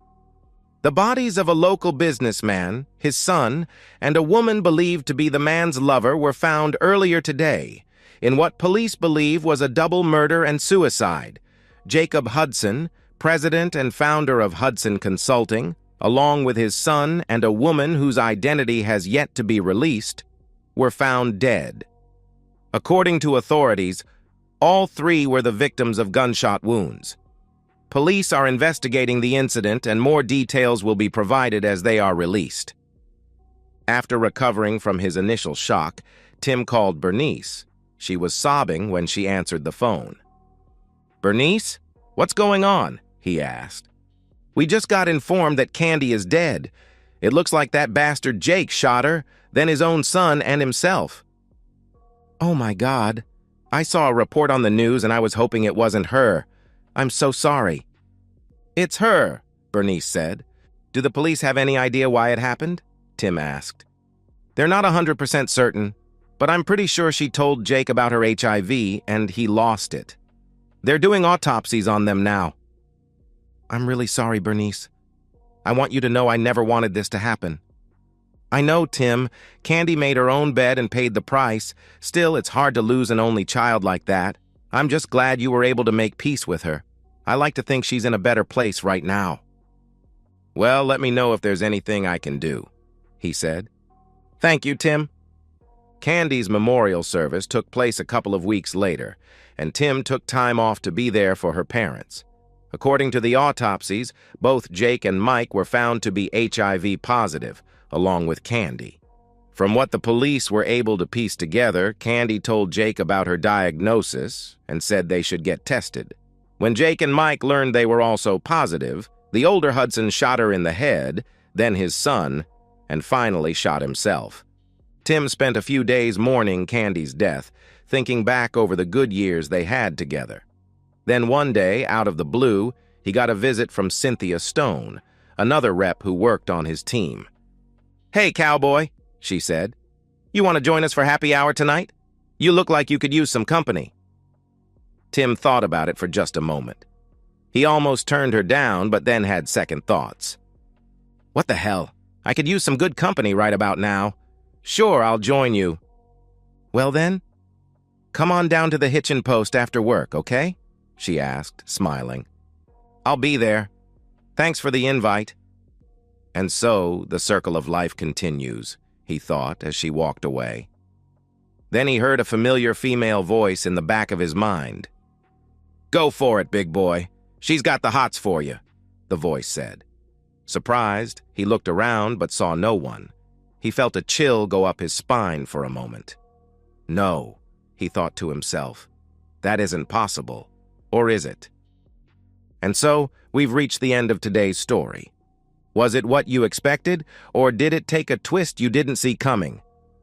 The bodies of a local businessman, his son, and a woman believed to be the man's lover were found earlier today in what police believe was a double murder and suicide. Jacob Hudson, president and founder of Hudson Consulting, along with his son and a woman whose identity has yet to be released, were found dead. According to authorities, all three were the victims of gunshot wounds. Police are investigating the incident and more details will be provided as they are released. After recovering from his initial shock, Tim called Bernice. She was sobbing when she answered the phone. "Bernice, what's going on?" he asked. "We just got informed that Candy is dead. It looks like that bastard Jake shot her, then his own son and himself." "Oh my God. I saw a report on the news and I was hoping it wasn't her. I'm so sorry." "It's her," Bernice said. "Do the police have any idea why it happened?" Tim asked. "They're not 100% certain, but I'm pretty sure she told Jake about her HIV and he lost it. They're doing autopsies on them now." "I'm really sorry, Bernice. I want you to know I never wanted this to happen." "I know, Tim. Candy made her own bed and paid the price. Still, it's hard to lose an only child like that. I'm just glad you were able to make peace with her. I like to think she's in a better place right now." "Well, let me know if there's anything I can do," he said. "Thank you, Tim." Candy's memorial service took place a couple of weeks later, and Tim took time off to be there for her parents. According to the autopsies, both Jake and Mike were found to be HIV positive, along with Candy. From what the police were able to piece together, Candy told Jake about her diagnosis and said they should get tested. When Jake and Mike learned they were also positive, the older Hudson shot her in the head, then his son, and finally shot himself. Tim spent a few days mourning Candy's death, thinking back over the good years they had together. Then one day, out of the blue, he got a visit from Cynthia Stone, another rep who worked on his team. "Hey, cowboy," she said. "You want to join us for happy hour tonight? You look like you could use some company." Tim thought about it for just a moment. He almost turned her down, but then had second thoughts. "What the hell? I could use some good company right about now. Sure, I'll join you." "Well then, come on down to the hitchin' post after work, okay?" she asked, smiling. "I'll be there. Thanks for the invite." And so the circle of life continues, he thought as she walked away. Then he heard a familiar female voice in the back of his mind. "Go for it, big boy. She's got the hots for you," the voice said. Surprised, he looked around but saw no one. He felt a chill go up his spine for a moment. No, he thought to himself. That isn't possible. Or is it? And so, we've reached the end of today's story. Was it what you expected, or did it take a twist you didn't see coming?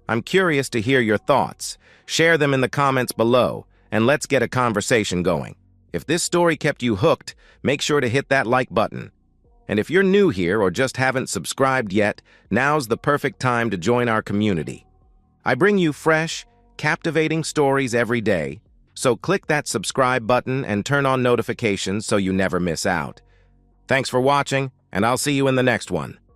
I'm curious to hear your thoughts. Share them in the comments below, and let's get a conversation going. If this story kept you hooked, make sure to hit that like button. And if you're new here or just haven't subscribed yet, now's the perfect time to join our community. I bring you fresh, captivating stories every day, so click that subscribe button and turn on notifications so you never miss out. Thanks for watching, and I'll see you in the next one.